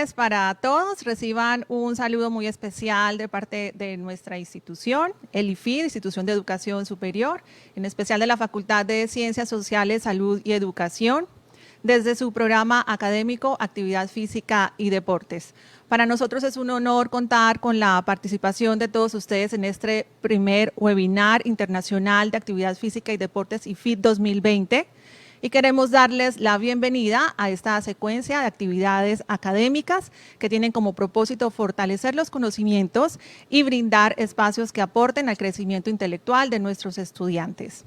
tardes para todos. Reciban un saludo muy especial de parte de nuestra institución, el IFID, Institución de Educación Superior, en especial de la Facultad de Ciencias Sociales, Salud y Educación, desde su programa académico Actividad Física y Deportes. Para nosotros es un honor contar con la participación de todos ustedes en este primer webinar internacional de Actividad Física y Deportes IFID 2020. Y queremos darles la bienvenida a esta secuencia de actividades académicas que tienen como propósito fortalecer los conocimientos y brindar espacios que aporten al crecimiento intelectual de nuestros estudiantes.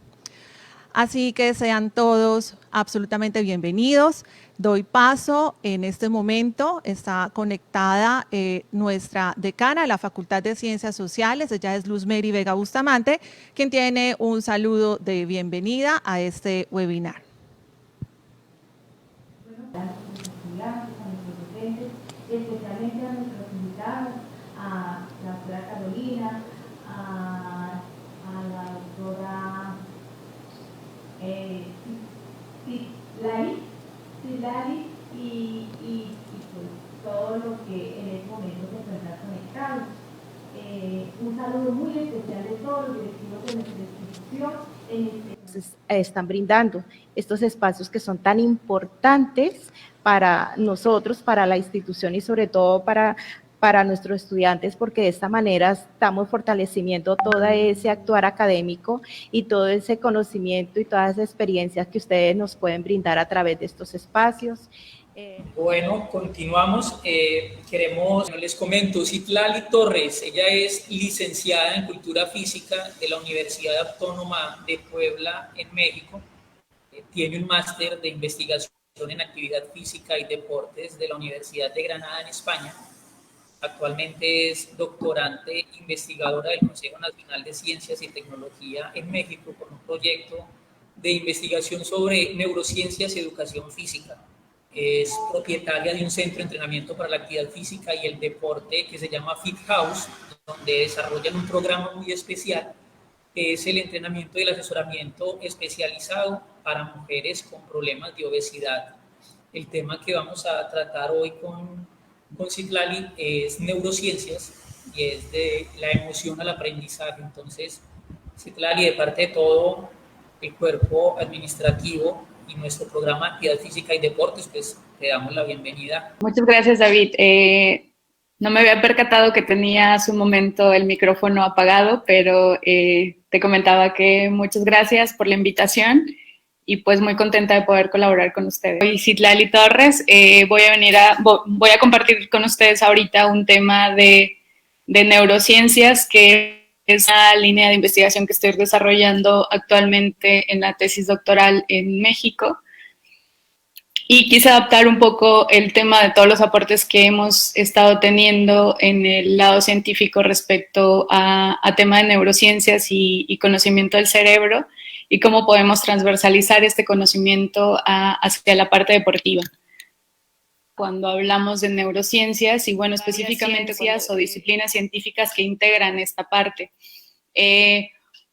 Así que sean todos absolutamente bienvenidos. Doy paso en este momento, está conectada nuestra decana de la Facultad de Ciencias Sociales, ella es Luz Mary Vega Bustamante, quien tiene un saludo de bienvenida a este webinar. A nuestros estudiantes, a nuestros docentes, especialmente a nuestros invitados, a la doctora Carolina, a la doctora Silari y pues todo lo que en este momento se encuentra conectado. Un saludo muy especial de todos los directivos de nuestra institución. Están brindando estos espacios que son tan importantes para nosotros, para la institución y sobre todo para nuestros estudiantes, porque de esta manera estamos fortaleciendo todo ese actuar académico y todo ese conocimiento y todas esas experiencias que ustedes nos pueden brindar a través de estos espacios. Bueno, continuamos. Les comento, Citlali Torres, ella es licenciada en Cultura Física de la Universidad Autónoma de Puebla, en México. Tiene un máster de investigación en actividad física y deportes de la Universidad de Granada, en España. Actualmente es doctorante investigadora del Consejo Nacional de Ciencias y Tecnología en México con un proyecto de investigación sobre neurociencias y educación física. Es propietaria de un centro de entrenamiento para la actividad física y el deporte que se llama Fit House, donde desarrollan un programa muy especial que es el entrenamiento y el asesoramiento especializado para mujeres con problemas de obesidad. El tema que vamos a tratar hoy con Citlali es neurociencias y es de la emoción al aprendizaje. Entonces, Citlali, de parte de todo el cuerpo administrativo y nuestro programa de actividad física y deportes, pues te damos la bienvenida. Muchas gracias, David. No me había percatado que tenía hace un momento el micrófono apagado, pero te comentaba que muchas gracias por la invitación y pues muy contenta de poder colaborar con ustedes. Soy Citlali Torres, voy a compartir con ustedes ahorita un tema de neurociencias, que es una línea de investigación que estoy desarrollando actualmente en la tesis doctoral en México. Y quise adaptar un poco el tema de todos los aportes que hemos estado teniendo en el lado científico respecto a tema de neurociencias y conocimiento del cerebro y cómo podemos transversalizar este conocimiento hacia la parte deportiva. Cuando hablamos de neurociencias y, bueno, específicamente ciencias o disciplinas científicas que integran esta parte.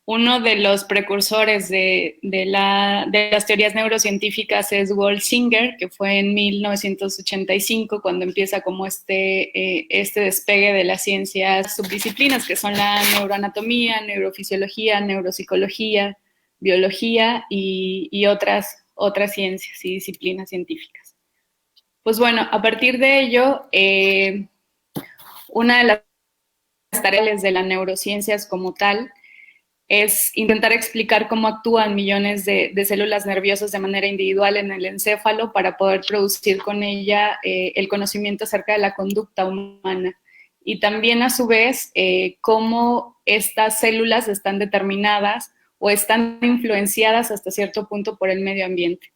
Uno de los precursores de las teorías neurocientíficas es Wolf Singer, que fue en 1985 cuando empieza como este despegue de las ciencias subdisciplinas, que son la neuroanatomía, neurofisiología, neuropsicología, biología y otras ciencias y disciplinas científicas. Pues bueno, a partir de ello, una de las tareas de las neurociencias como tal es intentar explicar cómo actúan millones de células nerviosas de manera individual en el encéfalo para poder producir con ella el conocimiento acerca de la conducta humana. Y también, a su vez, cómo estas células están determinadas o están influenciadas hasta cierto punto por el medio ambiente.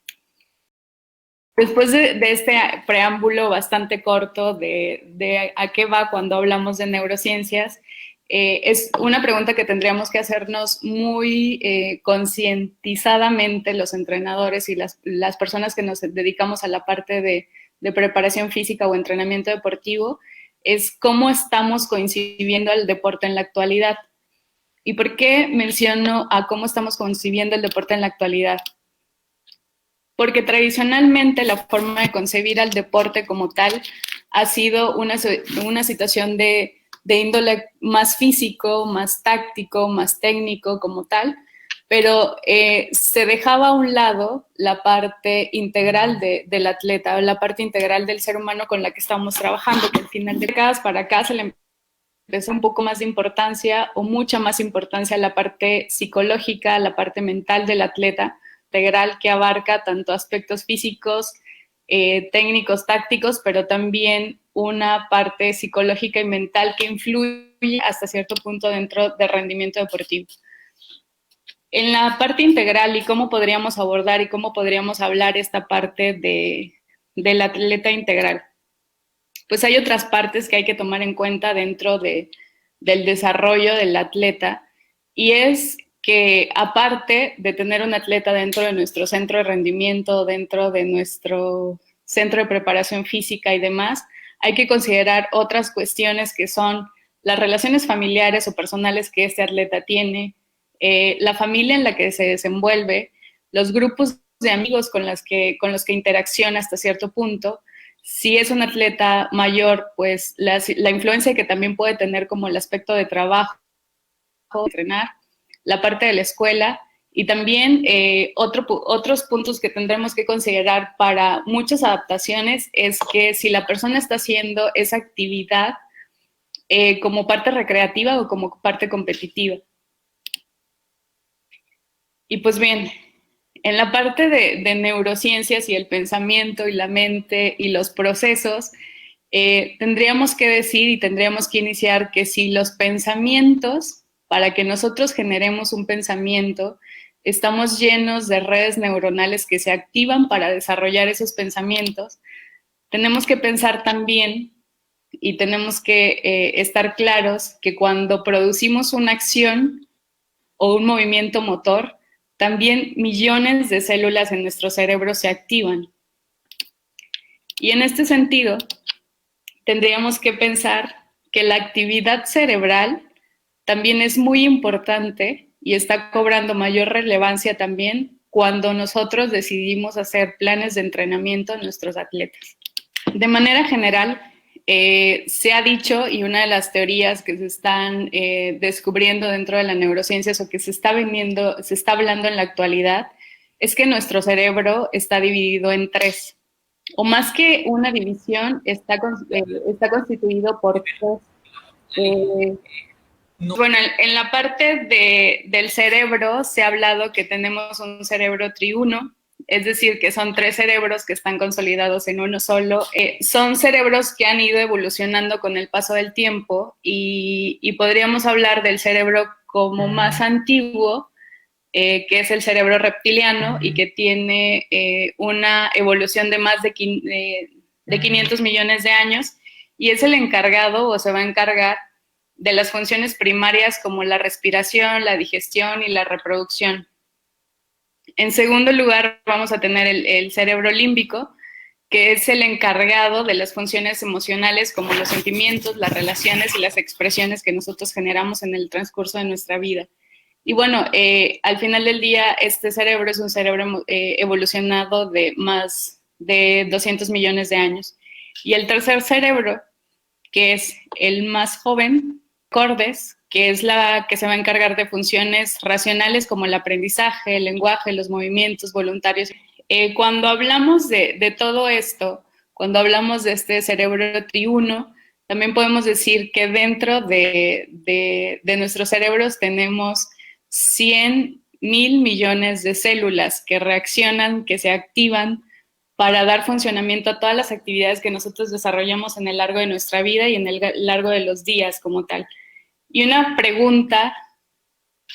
Después de este preámbulo bastante corto de a qué va cuando hablamos de neurociencias, es una pregunta que tendríamos que hacernos muy concientizadamente los entrenadores y las personas que nos dedicamos a la parte de preparación física o entrenamiento deportivo, es cómo estamos concibiendo el deporte en la actualidad. ¿Y por qué menciono a cómo estamos concibiendo el deporte en la actualidad? porque tradicionalmente la forma de concebir al deporte como tal ha sido una situación de índole más físico, más táctico, más técnico como tal, pero se dejaba a un lado la parte integral del atleta, la parte integral del ser humano con la que estamos trabajando, que al final de décadas para acá se le empezó un poco más de importancia o mucha más importancia a la parte psicológica, a la parte mental del atleta integral, que abarca tanto aspectos físicos, técnicos, tácticos, pero también una parte psicológica y mental que influye hasta cierto punto dentro del rendimiento deportivo. En la parte integral y cómo podríamos abordar y cómo podríamos hablar esta parte del atleta integral. Pues hay otras partes que hay que tomar en cuenta dentro del desarrollo del atleta, y es que aparte de tener un atleta dentro de nuestro centro de rendimiento, dentro de nuestro centro de preparación física y demás, hay que considerar otras cuestiones que son las relaciones familiares o personales que este atleta tiene, la familia en la que se desenvuelve, los grupos de amigos con los que interacciona hasta cierto punto. Si es un atleta mayor, pues la influencia que también puede tener como el aspecto de trabajo, entrenar, la parte de la escuela, y también otros puntos que tendremos que considerar para muchas adaptaciones es que si la persona está haciendo esa actividad como parte recreativa o como parte competitiva. Y pues bien, en la parte de neurociencias y el pensamiento y la mente y los procesos, tendríamos que decir y tendríamos que iniciar que si los pensamientos, para que nosotros generemos un pensamiento, estamos llenos de redes neuronales que se activan para desarrollar esos pensamientos, tenemos que pensar también y tenemos que estar claros que cuando producimos una acción o un movimiento motor, también millones de células en nuestro cerebro se activan. Y en este sentido, tendríamos que pensar que la actividad cerebral también es muy importante y está cobrando mayor relevancia también cuando nosotros decidimos hacer planes de entrenamiento a nuestros atletas. De manera general, se ha dicho, y una de las teorías que se están descubriendo dentro de las neurociencias o que se está hablando en la actualidad, es que nuestro cerebro está dividido en tres, o más que una división, está constituido por tres. Bueno, en la parte del cerebro se ha hablado que tenemos un cerebro triuno, es decir, que son tres cerebros que están consolidados en uno solo. Son cerebros que han ido evolucionando con el paso del tiempo y podríamos hablar del cerebro como más antiguo, que es el cerebro reptiliano y que tiene una evolución de más de 500 millones de años, y es el encargado o se va a encargar de las funciones primarias como la respiración, la digestión y la reproducción. En segundo lugar, vamos a tener el cerebro límbico, que es el encargado de las funciones emocionales como los sentimientos, las relaciones y las expresiones que nosotros generamos en el transcurso de nuestra vida. Y bueno, al final del día, este cerebro es un cerebro evolucionado de más de 200 millones de años. Y el tercer cerebro, que es el más joven, cordes, que es la que se va a encargar de funciones racionales como el aprendizaje, el lenguaje, los movimientos voluntarios. Cuando hablamos de todo esto, cuando hablamos de este cerebro triuno, también podemos decir que dentro de nuestros cerebros tenemos 100.000 millones de células que reaccionan, que se activan para dar funcionamiento a todas las actividades que nosotros desarrollamos en el largo de nuestra vida y en el largo de los días como tal. Y una pregunta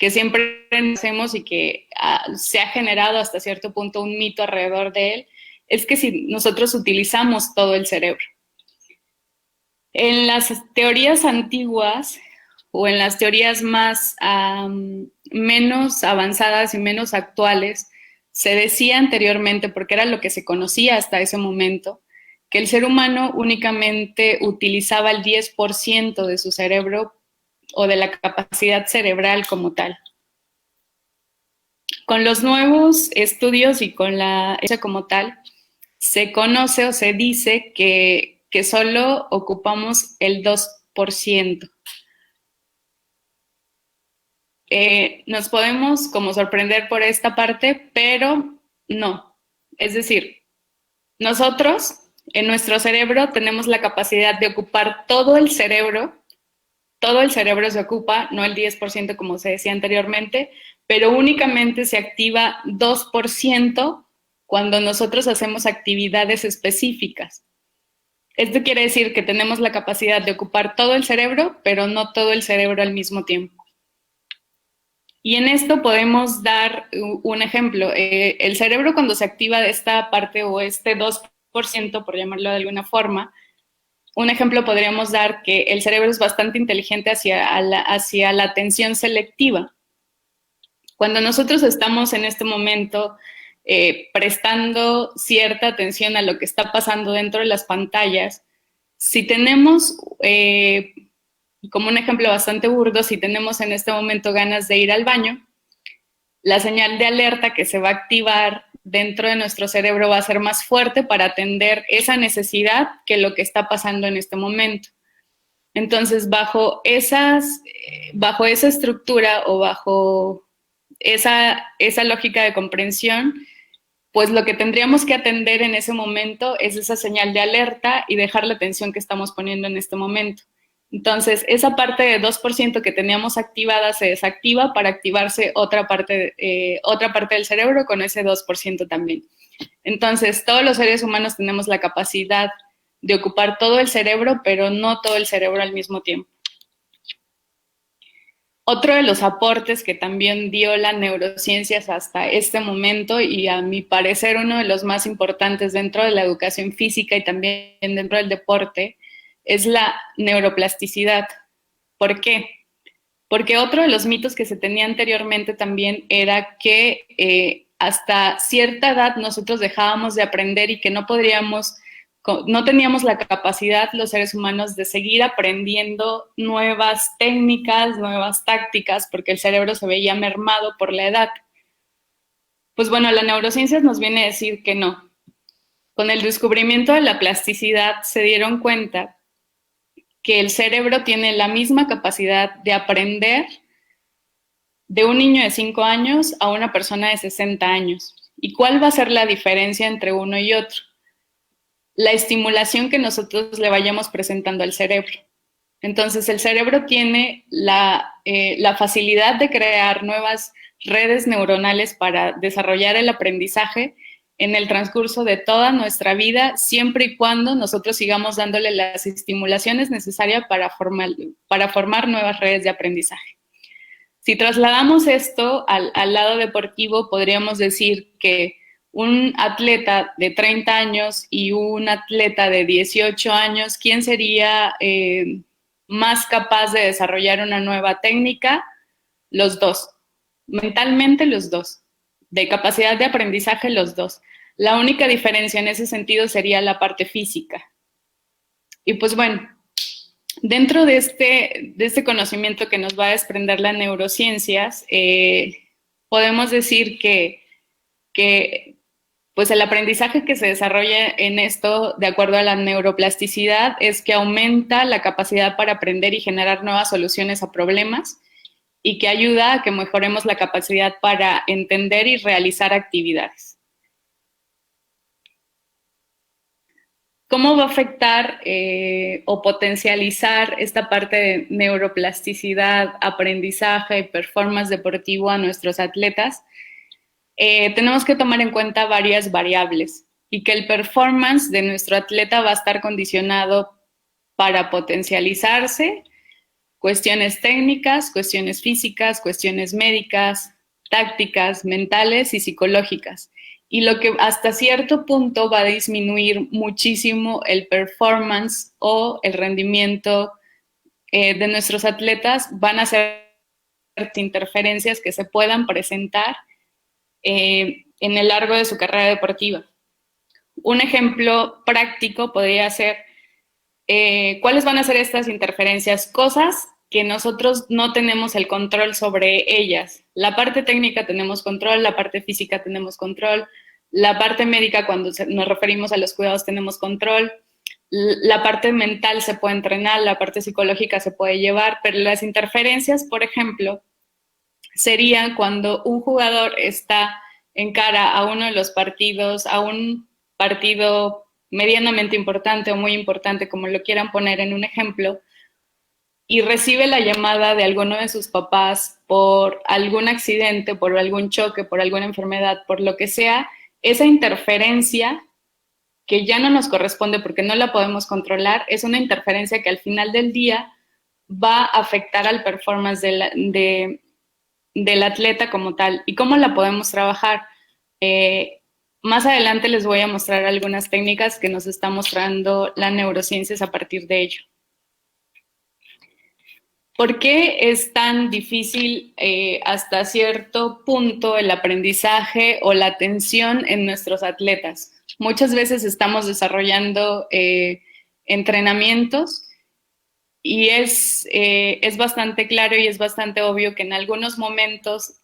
que siempre hacemos y que se ha generado hasta cierto punto un mito alrededor de él, es que si nosotros utilizamos todo el cerebro. En las teorías antiguas o en las teorías menos avanzadas y menos actuales, se decía anteriormente, porque era lo que se conocía hasta ese momento, que el ser humano únicamente utilizaba el 10% de su cerebro o de la capacidad cerebral como tal. Con los nuevos estudios y con la hecha como tal, se conoce o se dice que solo ocupamos el 2%. Nos podemos como sorprender por esta parte, pero no. Es decir, nosotros en nuestro cerebro tenemos la capacidad de ocupar todo el cerebro se ocupa, no el 10% como se decía anteriormente, pero únicamente se activa 2% cuando nosotros hacemos actividades específicas. Esto quiere decir que tenemos la capacidad de ocupar todo el cerebro, pero no todo el cerebro al mismo tiempo. Y en esto podemos dar un ejemplo. El cerebro cuando se activa de esta parte o este 2%, por llamarlo de alguna forma, un ejemplo podríamos dar que el cerebro es bastante inteligente hacia la atención selectiva. Cuando nosotros estamos en este momento prestando cierta atención a lo que está pasando dentro de las pantallas, si tenemos, como un ejemplo bastante burdo, si tenemos en este momento ganas de ir al baño, la señal de alerta que se va a activar dentro de nuestro cerebro va a ser más fuerte para atender esa necesidad que lo que está pasando en este momento. Entonces, bajo esa estructura o bajo esa lógica de comprensión, pues lo que tendríamos que atender en ese momento es esa señal de alerta y dejar la atención que estamos poniendo en este momento. Entonces, esa parte de 2% que teníamos activada se desactiva para activarse otra parte del cerebro con ese 2% también. Entonces, todos los seres humanos tenemos la capacidad de ocupar todo el cerebro, pero no todo el cerebro al mismo tiempo. Otro de los aportes que también dio la neurociencias hasta este momento, y a mi parecer uno de los más importantes dentro de la educación física y también dentro del deporte, es la neuroplasticidad. ¿Por qué? Porque otro de los mitos que se tenía anteriormente también era que hasta cierta edad nosotros dejábamos de aprender y que no teníamos la capacidad los seres humanos de seguir aprendiendo nuevas técnicas, nuevas tácticas, porque el cerebro se veía mermado por la edad. Pues bueno, la neurociencia nos viene a decir que no. Con el descubrimiento de la plasticidad se dieron cuenta que el cerebro tiene la misma capacidad de aprender de un niño de 5 años a una persona de 60 años. ¿Y cuál va a ser la diferencia entre uno y otro? La estimulación que nosotros le vayamos presentando al cerebro. Entonces, el cerebro tiene la facilidad de crear nuevas redes neuronales para desarrollar el aprendizaje en el transcurso de toda nuestra vida, siempre y cuando nosotros sigamos dándole las estimulaciones necesarias para formar nuevas redes de aprendizaje. Si trasladamos esto al lado deportivo, podríamos decir que un atleta de 30 años y un atleta de 18 años, ¿quién sería más capaz de desarrollar una nueva técnica? Los dos. Mentalmente, los dos. De capacidad de aprendizaje, los dos. La única diferencia en ese sentido sería la parte física. Y pues bueno, dentro de este conocimiento que nos va a desprender las neurociencias, podemos decir que pues el aprendizaje que se desarrolla en esto, de acuerdo a la neuroplasticidad, es que aumenta la capacidad para aprender y generar nuevas soluciones a problemas y que ayuda a que mejoremos la capacidad para entender y realizar actividades. ¿Cómo va a afectar o potencializar esta parte de neuroplasticidad, aprendizaje y performance deportivo a nuestros atletas? Tenemos que tomar en cuenta varias variables y que el performance de nuestro atleta va a estar condicionado para potencializarse, cuestiones técnicas, cuestiones físicas, cuestiones médicas, tácticas, mentales y psicológicas. Y lo que hasta cierto punto va a disminuir muchísimo el performance o el rendimiento de nuestros atletas van a ser interferencias que se puedan presentar en el largo de su carrera deportiva. Un ejemplo práctico podría ser, ¿cuáles van a ser estas interferencias? Cosas que nosotros no tenemos el control sobre ellas. La parte técnica tenemos control, la parte física tenemos control, la parte médica cuando nos referimos a los cuidados tenemos control, la parte mental se puede entrenar, la parte psicológica se puede llevar, pero las interferencias, por ejemplo, sería cuando un jugador está en cara a uno de los partidos, a un partido medianamente importante o muy importante, como lo quieran poner en un ejemplo, y recibe la llamada de alguno de sus papás por algún accidente, por algún choque, por alguna enfermedad, por lo que sea, esa interferencia que ya no nos corresponde porque no la podemos controlar, es una interferencia que al final del día va a afectar al performance del atleta como tal. ¿Y cómo la podemos trabajar? Más adelante les voy a mostrar algunas técnicas que nos está mostrando la neurociencias a partir de ello. ¿Por qué es tan difícil hasta cierto punto el aprendizaje o la atención en nuestros atletas? Muchas veces estamos desarrollando entrenamientos y es bastante claro y es bastante obvio que en algunos momentos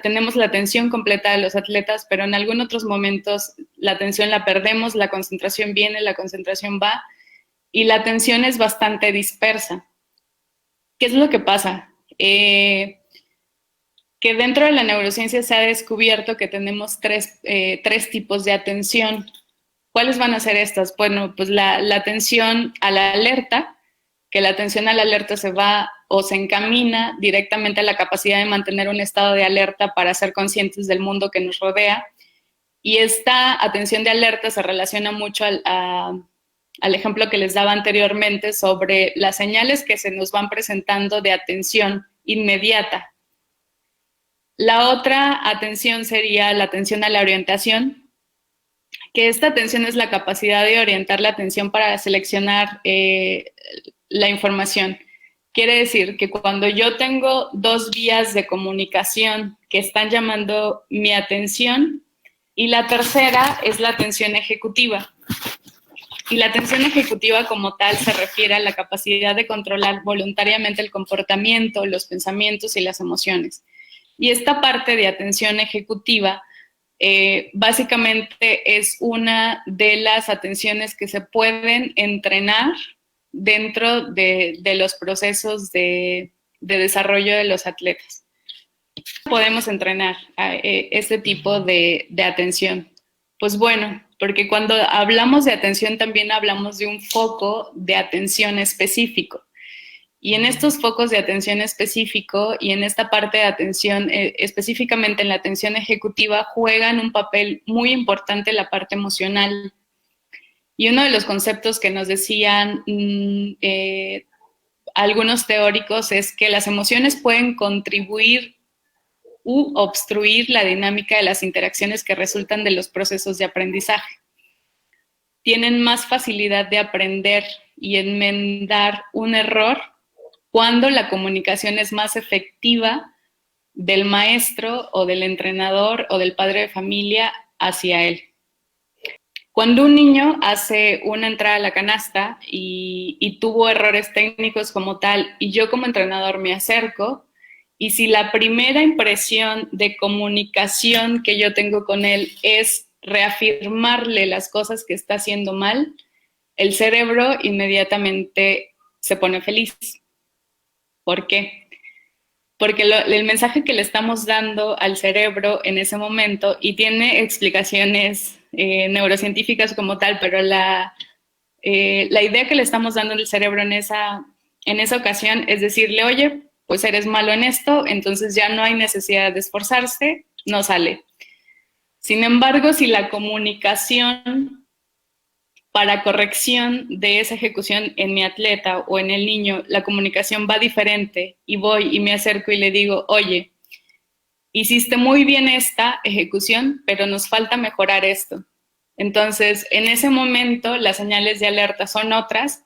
tenemos la atención completa de los atletas, pero en algunos otros momentos la atención la perdemos, la concentración viene, la concentración va y la atención es bastante dispersa. ¿Qué es lo que pasa? Que dentro de la neurociencia se ha descubierto que tenemos tres tipos de atención. ¿Cuáles van a ser estas? Bueno, pues la atención a la alerta, que la atención a la alerta se va o se encamina directamente a la capacidad de mantener un estado de alerta para ser conscientes del mundo que nos rodea. Y esta atención de alerta se relaciona mucho al ejemplo que les daba anteriormente sobre las señales que se nos van presentando de atención inmediata. La otra atención sería la atención a la orientación, que esta atención es la capacidad de orientar la atención para seleccionar la información. Quiere decir que cuando yo tengo dos vías de comunicación que están llamando mi atención, y la tercera es la atención ejecutiva. Y la atención ejecutiva como tal se refiere a la capacidad de controlar voluntariamente el comportamiento, los pensamientos y las emociones. Y esta parte de atención ejecutiva básicamente es una de las atenciones que se pueden entrenar dentro de los procesos de desarrollo de los atletas. Podemos entrenar este tipo de atención. Pues bueno, porque cuando hablamos de atención también hablamos de un foco de atención específico. Y en estos focos de atención específico y en esta parte de atención, específicamente en la atención ejecutiva, juegan un papel muy importante la parte emocional. Y uno de los conceptos que nos decían algunos teóricos es que las emociones pueden contribuir u obstruir la dinámica de las interacciones que resultan de los procesos de aprendizaje. Tienen más facilidad de aprender y enmendar un error cuando la comunicación es más efectiva del maestro o del entrenador o del padre de familia hacia él. Cuando un niño hace una entrada a la canasta y tuvo errores técnicos como tal, y yo como entrenador me acerco, y si la primera impresión de comunicación que yo tengo con él es reafirmarle las cosas que está haciendo mal, el cerebro inmediatamente se pone feliz. ¿Por qué? Porque el mensaje que le estamos dando al cerebro en ese momento, y tiene explicaciones neurocientíficas como tal, pero la idea que le estamos dando al cerebro en esa ocasión es decirle, oye, pues eres malo en esto, entonces ya no hay necesidad de esforzarse, no sale. Sin embargo, si la comunicación para corrección de esa ejecución en mi atleta o en el niño, la comunicación va diferente y voy y me acerco y le digo, oye, hiciste muy bien esta ejecución, pero nos falta mejorar esto. Entonces, en ese momento, las señales de alerta son otras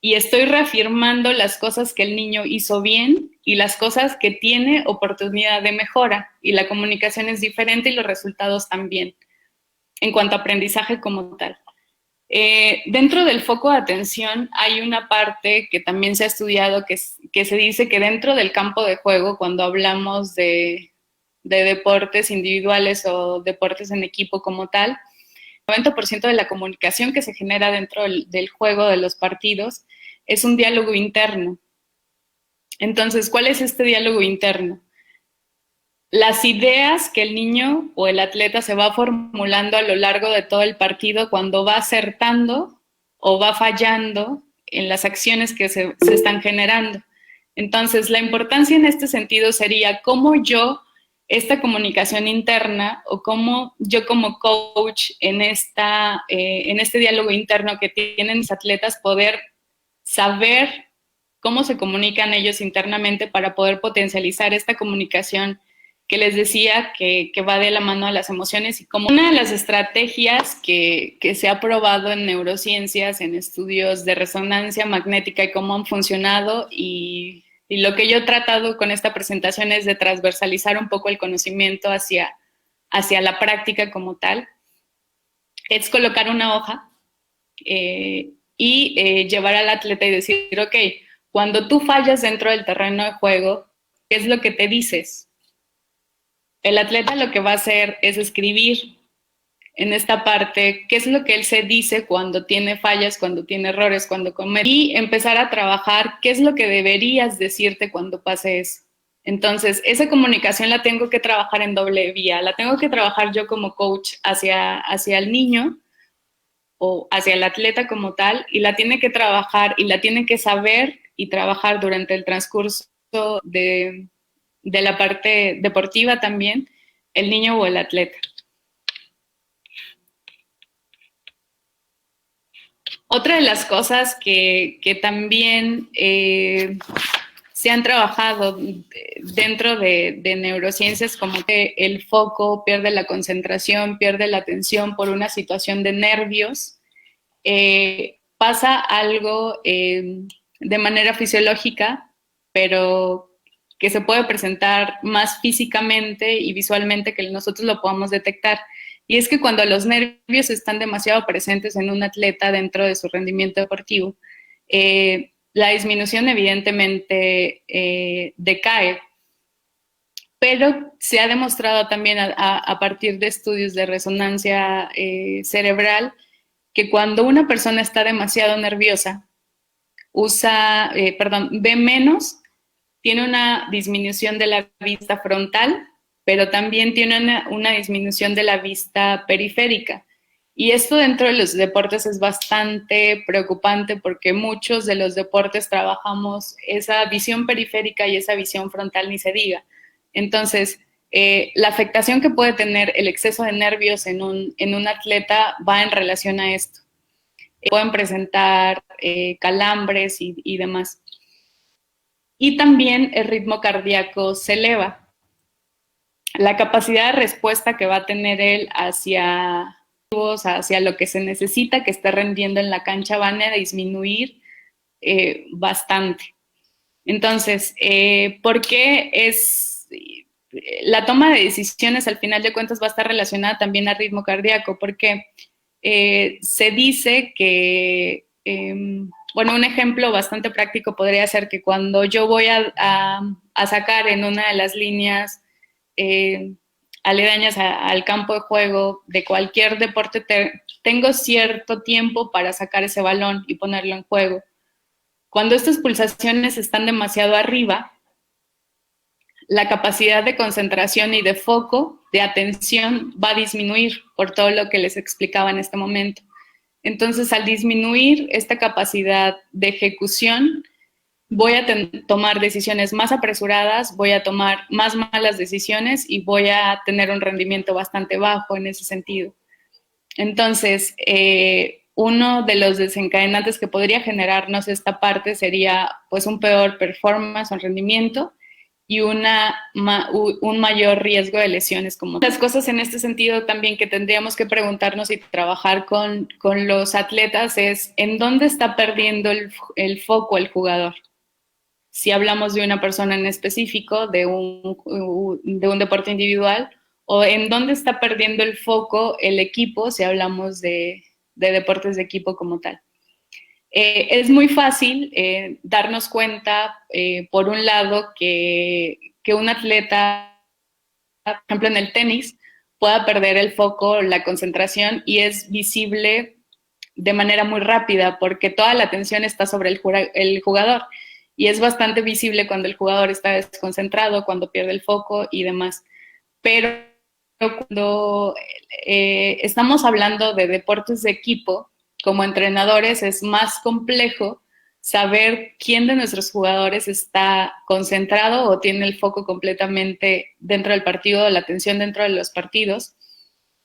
y estoy reafirmando las cosas que el niño hizo bien y las cosas que tiene oportunidad de mejora. Y la comunicación es diferente y los resultados también, en cuanto a aprendizaje como tal. Dentro del foco de atención hay una parte que también se ha estudiado que se dice que dentro del campo de juego, cuando hablamos de deportes individuales o deportes en equipo como tal, el 90% de la comunicación que se genera dentro del juego de los partidos es un diálogo interno. Entonces, ¿cuál es este diálogo interno? Las ideas que el niño o el atleta se va formulando a lo largo de todo el partido cuando va acertando o va fallando en las acciones que se están generando. Entonces, la importancia en este sentido sería cómo yo, esta comunicación interna, o cómo yo como coach en este diálogo interno que tienen mis atletas, poder saber cómo se comunican ellos internamente para poder potencializar esta comunicación que les decía que va de la mano a las emociones. Y como una de las estrategias que se ha probado en neurociencias, en estudios de resonancia magnética y cómo han funcionado, y lo que yo he tratado con esta presentación es de transversalizar un poco el conocimiento hacia la práctica como tal, es colocar una hoja y llevar al atleta y decir, ok, cuando tú fallas dentro del terreno de juego, ¿qué es lo que te dices? El atleta lo que va a hacer es escribir en esta parte qué es lo que él se dice cuando tiene fallas, cuando tiene errores, cuando comete, y empezar a trabajar qué es lo que deberías decirte cuando pase eso. Entonces, esa comunicación la tengo que trabajar en doble vía, la tengo que trabajar yo como coach hacia el niño o hacia el atleta como tal, y la tiene que trabajar y la tiene que saber y trabajar durante el transcurso de la parte deportiva también, el niño o el atleta. Otra de las cosas que también se han trabajado dentro de neurociencias, como que el foco pierde la concentración, pierde la atención por una situación de nervios, pasa algo de manera fisiológica, pero que se puede presentar más físicamente y visualmente que nosotros lo podamos detectar. Y es que cuando los nervios están demasiado presentes en un atleta dentro de su rendimiento deportivo, la disminución evidentemente decae, pero se ha demostrado también a partir de estudios de resonancia cerebral que cuando una persona está demasiado nerviosa, ve menos, tiene una disminución de la vista frontal, pero también tiene una disminución de la vista periférica. Y esto dentro de los deportes es bastante preocupante porque muchos de los deportes trabajamos esa visión periférica y esa visión frontal, ni se diga. Entonces, la afectación que puede tener el exceso de nervios en un atleta va en relación a esto. Pueden presentar calambres y demás. Y también el ritmo cardíaco se eleva. La capacidad de respuesta que va a tener él hacia lo que se necesita que esté rendiendo en la cancha van a disminuir bastante. Entonces, ¿por qué la toma de decisiones al final de cuentas va a estar relacionada también al ritmo cardíaco? Porque se dice que, un ejemplo bastante práctico podría ser que cuando yo voy a sacar en una de las líneas aledañas al campo de juego de cualquier deporte, tengo cierto tiempo para sacar ese balón y ponerlo en juego. Cuando estas pulsaciones están demasiado arriba, la capacidad de concentración y de foco, de atención, va a disminuir por todo lo que les explicaba en este momento. Entonces, al disminuir esta capacidad de ejecución, voy a tomar decisiones más apresuradas, voy a tomar más malas decisiones y voy a tener un rendimiento bastante bajo en ese sentido. Entonces, uno de los desencadenantes que podría generarnos esta parte sería pues un peor performance o rendimiento y un mayor riesgo de lesiones. Como las cosas en este sentido también que tendríamos que preguntarnos y trabajar con los atletas es ¿en dónde está perdiendo el foco el jugador? Si hablamos de una persona en específico, de un deporte individual, o en dónde está perdiendo el foco el equipo si hablamos de de deportes de equipo como tal. Es muy fácil darnos cuenta, por un lado, que un atleta, por ejemplo en el tenis, pueda perder el foco, la concentración, y es visible de manera muy rápida porque toda la atención está sobre el jugador, y es bastante visible cuando el jugador está desconcentrado, cuando pierde el foco y demás. Pero cuando estamos hablando de deportes de equipo, como entrenadores es más complejo saber quién de nuestros jugadores está concentrado o tiene el foco completamente dentro del partido, la atención dentro de los partidos,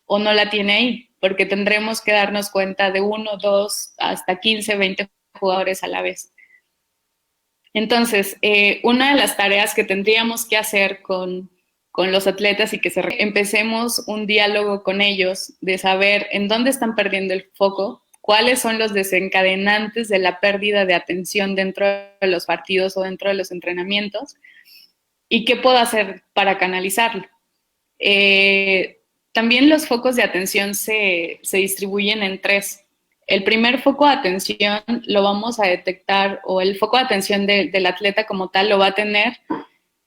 o no la tiene ahí, porque tendremos que darnos cuenta de 1, 2, hasta 15, 20 jugadores a la vez. Entonces, una de las tareas que tendríamos que hacer con los atletas y que empecemos un diálogo con ellos de saber en dónde están perdiendo el foco, cuáles son los desencadenantes de la pérdida de atención dentro de los partidos o dentro de los entrenamientos, y qué puedo hacer para canalizarlo. También los focos de atención se distribuyen en 3. El primer foco de atención lo vamos a detectar, o el foco de atención del atleta como tal lo va a tener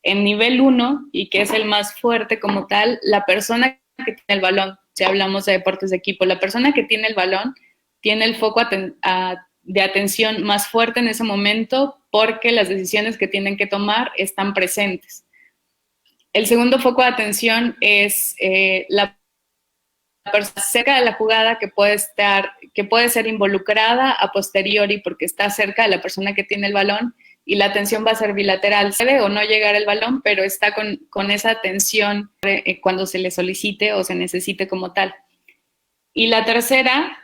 en nivel 1, y que es el más fuerte como tal, la persona que tiene el balón. Si hablamos de deportes de equipo, la persona que tiene el balón tiene el foco de atención más fuerte en ese momento, porque las decisiones que tienen que tomar están presentes. El segundo foco de atención es la persona cerca de la jugada, que puede ser involucrada a posteriori porque está cerca de la persona que tiene el balón, y la atención va a ser bilateral. Puede o no llegar el balón, pero está con esa atención cuando se le solicite o se necesite como tal. Y la tercera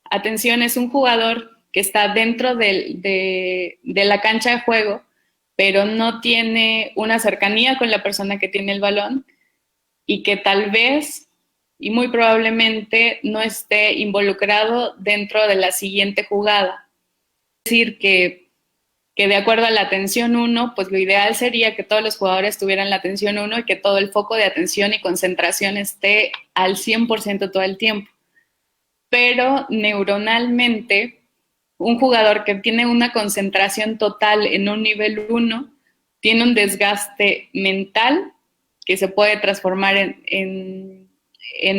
atención es un jugador que está dentro de la cancha de juego, pero no tiene una cercanía con la persona que tiene el balón, y que tal vez y muy probablemente no esté involucrado dentro de la siguiente jugada. Es decir, que de acuerdo a la atención 1, pues lo ideal sería que todos los jugadores tuvieran la atención 1 y que todo el foco de atención y concentración esté al 100% todo el tiempo. Pero neuronalmente, un jugador que tiene una concentración total en un nivel 1 tiene un desgaste mental que se puede transformar en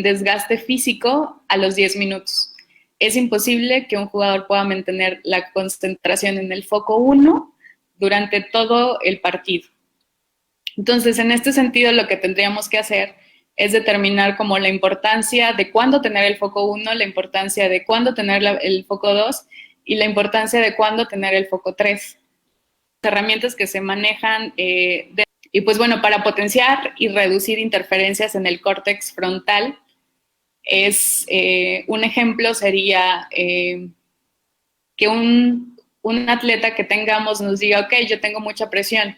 desgaste físico a los 10 minutos. Es imposible que un jugador pueda mantener la concentración en el foco 1 durante todo el partido. Entonces, en este sentido, lo que tendríamos que hacer es determinar como la importancia de cuándo tener el foco 1, la importancia de cuándo tener el foco 2 y la importancia de cuándo tener el foco 3. Las herramientas que se manejan y pues bueno, para potenciar y reducir interferencias en el córtex frontal, un ejemplo sería que un atleta que tengamos nos diga, ok, yo tengo mucha presión.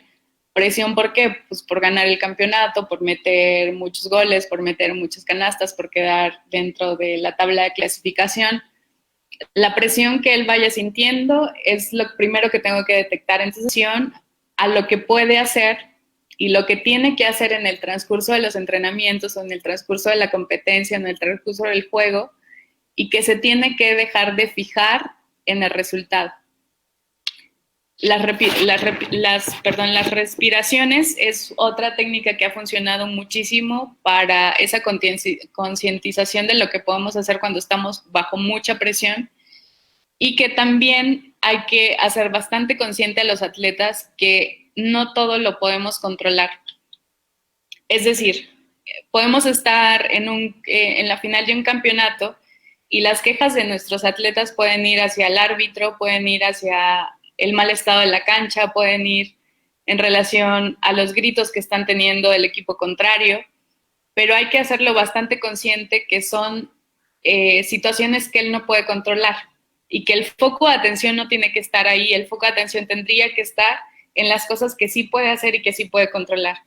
¿Presión por qué? Pues por ganar el campeonato, por meter muchos goles, por meter muchas canastas, por quedar dentro de la tabla de clasificación. La presión que él vaya sintiendo es lo primero que tengo que detectar en sesión, a lo que puede hacer y lo que tiene que hacer en el transcurso de los entrenamientos o en el transcurso de la competencia, en el transcurso del juego, y que se tiene que dejar de fijar en el resultado. Las respiraciones es otra técnica que ha funcionado muchísimo para esa concientización de lo que podemos hacer cuando estamos bajo mucha presión, y que también hay que hacer bastante consciente a los atletas que no todo lo podemos controlar. Es decir, podemos estar en la final de un campeonato y las quejas de nuestros atletas pueden ir hacia el árbitro, pueden ir hacia el mal estado de la cancha, pueden ir en relación a los gritos que están teniendo el equipo contrario, pero hay que hacerlo bastante consciente que son situaciones que él no puede controlar y que el foco de atención no tiene que estar ahí, el foco de atención tendría que estar en las cosas que sí puede hacer y que sí puede controlar.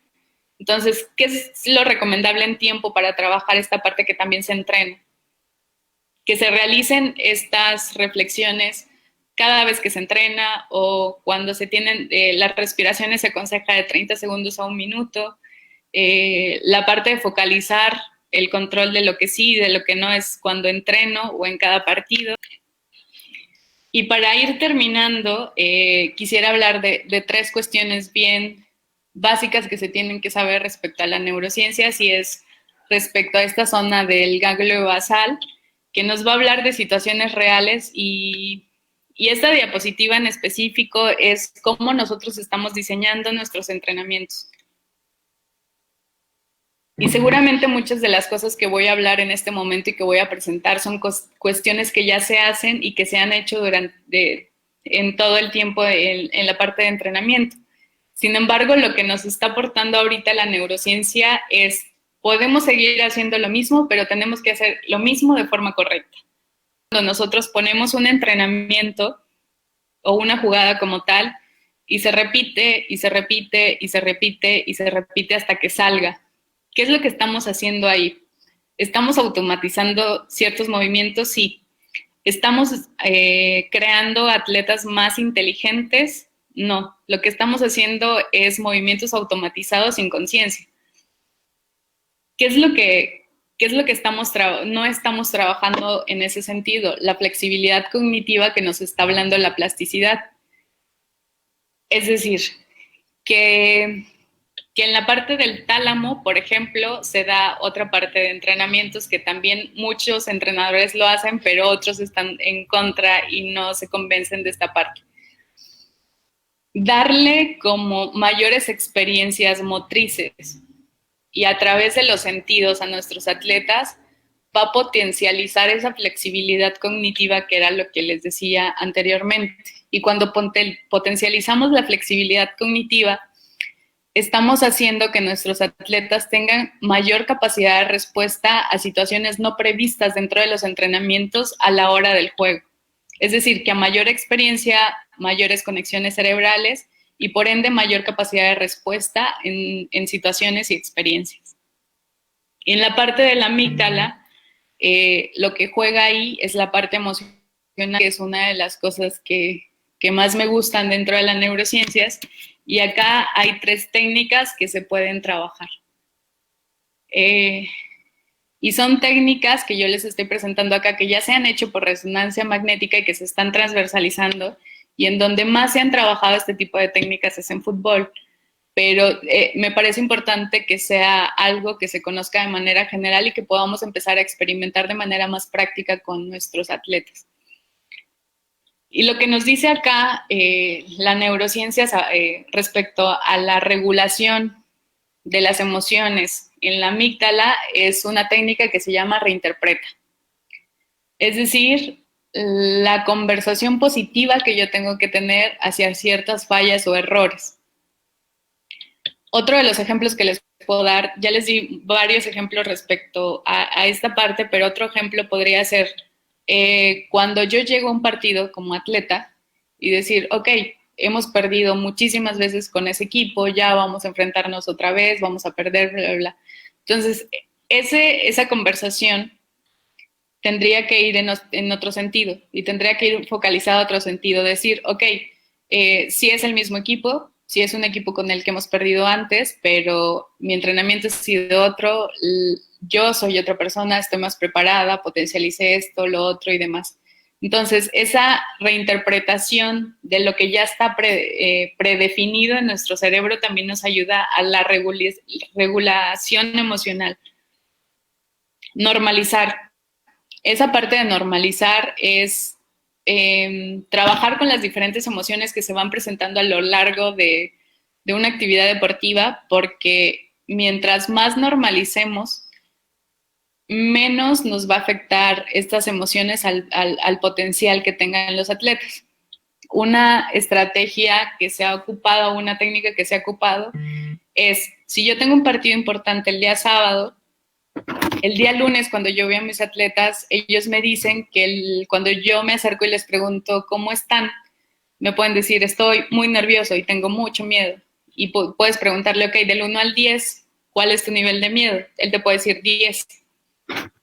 Entonces, ¿qué es lo recomendable en tiempo para trabajar esta parte que también se entrena? Que se realicen estas reflexiones cada vez que se entrena, o cuando se tienen las respiraciones se aconseja de 30 segundos a 1 minuto. La parte de focalizar el control de lo que sí y de lo que no es cuando entreno o en cada partido. Y para ir terminando, quisiera hablar de 3 cuestiones bien básicas que se tienen que saber respecto a la neurociencia, si es respecto a esta zona del ganglio basal, que nos va a hablar de situaciones reales y esta diapositiva en específico es cómo nosotros estamos diseñando nuestros entrenamientos. Y seguramente muchas de las cosas que voy a hablar en este momento y que voy a presentar son cuestiones que ya se hacen y que se han hecho en todo el tiempo en la parte de entrenamiento. Sin embargo, lo que nos está aportando ahorita la neurociencia es, podemos seguir haciendo lo mismo, pero tenemos que hacer lo mismo de forma correcta. Cuando nosotros ponemos un entrenamiento o una jugada como tal, y se repite, y se repite, y se repite, y se repite hasta que salga. ¿Qué es lo que estamos haciendo ahí? ¿Estamos automatizando ciertos movimientos? Sí. ¿Estamos creando atletas más inteligentes? No. Lo que estamos haciendo es movimientos automatizados sin conciencia. ¿Qué es lo que no estamos trabajando en ese sentido? La flexibilidad cognitiva que nos está hablando la plasticidad. Es decir, que en la parte del tálamo, por ejemplo, se da otra parte de entrenamientos que también muchos entrenadores lo hacen, pero otros están en contra y no se convencen de esta parte. Darle como mayores experiencias motrices y a través de los sentidos a nuestros atletas va a potencializar esa flexibilidad cognitiva que era lo que les decía anteriormente. Y cuando potencializamos la flexibilidad cognitiva, estamos haciendo que nuestros atletas tengan mayor capacidad de respuesta a situaciones no previstas dentro de los entrenamientos a la hora del juego. Es decir, que a mayor experiencia, mayores conexiones cerebrales y por ende mayor capacidad de respuesta en situaciones y experiencias. Y en la parte de la amígdala, lo que juega ahí es la parte emocional, que es una de las cosas que más me gustan dentro de las neurociencias. Y acá hay 3 técnicas que se pueden trabajar. Y son técnicas que yo les estoy presentando acá, que ya se han hecho por resonancia magnética y que se están transversalizando, y en donde más se han trabajado este tipo de técnicas es en fútbol. Pero me parece importante que sea algo que se conozca de manera general y que podamos empezar a experimentar de manera más práctica con nuestros atletas. Y lo que nos dice acá la neurociencia respecto a la regulación de las emociones en la amígdala es una técnica que se llama reinterpreta. Es decir, la conversación positiva que yo tengo que tener hacia ciertas fallas o errores. Otro de los ejemplos que les puedo dar, ya les di varios ejemplos respecto a esta parte, pero otro ejemplo podría ser cuando yo llego a un partido como atleta y decir, ok, hemos perdido muchísimas veces con ese equipo, ya vamos a enfrentarnos otra vez, vamos a perder, bla, bla, bla. Entonces, esa conversación tendría que ir en otro sentido y tendría que ir focalizada a otro sentido, decir, ok, sí es el mismo equipo, sí es un equipo con el que hemos perdido antes, pero mi entrenamiento ha sido otro, yo soy otra persona, estoy más preparada, potencialicé esto, lo otro y demás. Entonces, esa reinterpretación de lo que ya está predefinido en nuestro cerebro también nos ayuda a la regulación emocional. Normalizar. Esa parte de normalizar es trabajar con las diferentes emociones que se van presentando a lo largo de una actividad deportiva, porque mientras más normalicemos, menos nos va a afectar estas emociones al potencial que tengan los atletas. Una estrategia que se ha ocupado, una técnica que se ha ocupado, es, si yo tengo un partido importante el día sábado, el día lunes, cuando yo veo a mis atletas, ellos me dicen que cuando yo me acerco y les pregunto cómo están, me pueden decir, estoy muy nervioso y tengo mucho miedo. Y puedes preguntarle, ok, del 1 al 10, ¿cuál es tu nivel de miedo? Él te puede decir 10.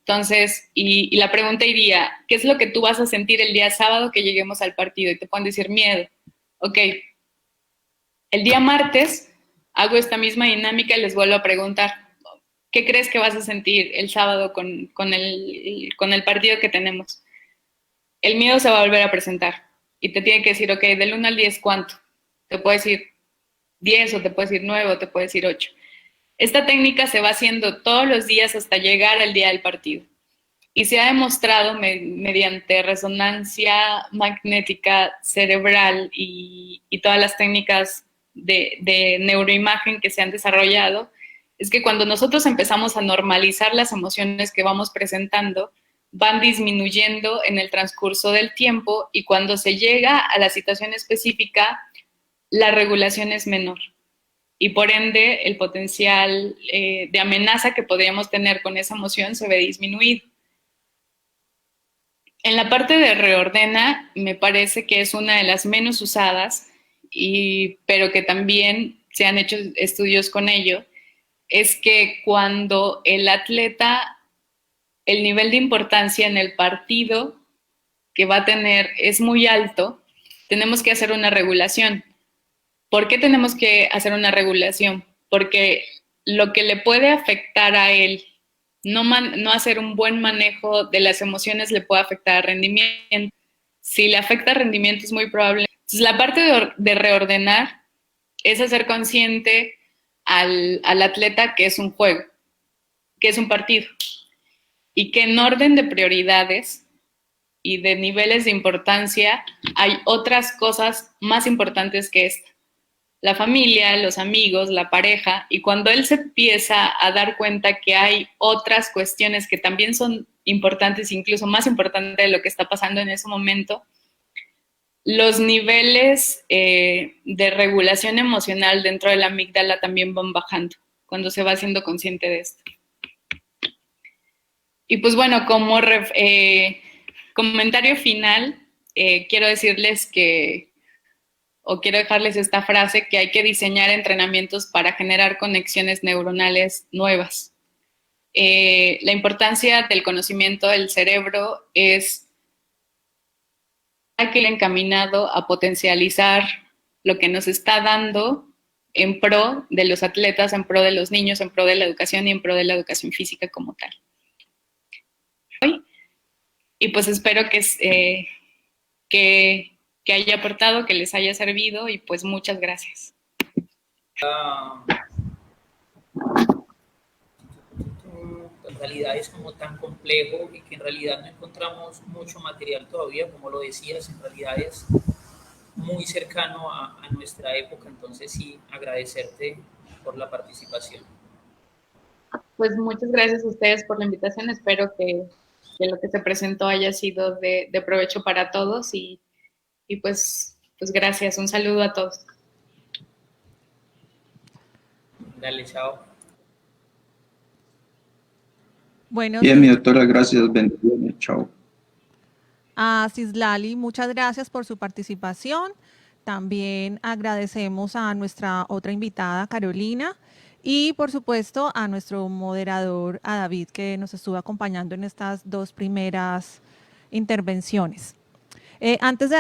Entonces, y la pregunta iría, ¿qué es lo que tú vas a sentir el día sábado que lleguemos al partido? Y te pueden decir miedo. Ok, el día martes hago esta misma dinámica y les vuelvo a preguntar, ¿qué crees que vas a sentir el sábado con el partido que tenemos? El miedo se va a volver a presentar y te tiene que decir, ok, del 1 al 10, ¿cuánto? Te puede decir 10 o te puede decir 9 o te puede decir 8. Esta técnica se va haciendo todos los días hasta llegar al día del partido. Y se ha demostrado mediante resonancia magnética cerebral y todas las técnicas de neuroimagen que se han desarrollado, es que cuando nosotros empezamos a normalizar las emociones que vamos presentando, van disminuyendo en el transcurso del tiempo y cuando se llega a la situación específica, la regulación es menor. Y por ende, el potencial de amenaza que podríamos tener con esa emoción se ve disminuido. En la parte de reordena, me parece que es una de las menos usadas, pero que también se han hecho estudios con ello, es que cuando el atleta, el nivel de importancia en el partido que va a tener es muy alto, tenemos que hacer una regulación. ¿Por qué tenemos que hacer una regulación? Porque lo que le puede afectar a él, no hacer un buen manejo de las emociones, le puede afectar al rendimiento. Si le afecta al rendimiento es muy probable. Entonces, la parte de reordenar es hacer consciente al atleta que es un juego, que es un partido, y que en orden de prioridades y de niveles de importancia hay otras cosas más importantes que esta. La familia, los amigos, la pareja, y cuando él se empieza a dar cuenta que hay otras cuestiones que también son importantes, incluso más importantes de lo que está pasando en ese momento, los niveles de regulación emocional dentro de la amígdala también van bajando cuando se va haciendo consciente de esto. Y pues bueno, como comentario final, quiero decirles quiero dejarles esta frase, que hay que diseñar entrenamientos para generar conexiones neuronales nuevas. La importancia del conocimiento del cerebro es que ir encaminado a potencializar lo que nos está dando en pro de los atletas, en pro de los niños, en pro de la educación y en pro de la educación física como tal. Y pues espero que haya aportado, que les haya servido y pues muchas gracias. En realidad es como tan complejo y que en realidad no encontramos mucho material todavía, como lo decías, en realidad es muy cercano a nuestra época, entonces sí, agradecerte por la participación. Pues muchas gracias a ustedes por la invitación, espero que lo que se presentó haya sido de provecho para todos y pues gracias, un saludo a todos. Dale, chao. Bueno, Bien, mi doctora, gracias, bendiciones, chao. A Cislali, muchas gracias por su participación. También agradecemos a nuestra otra invitada, Carolina, y por supuesto a nuestro moderador, a David, que nos estuvo acompañando en estas dos primeras intervenciones. Antes de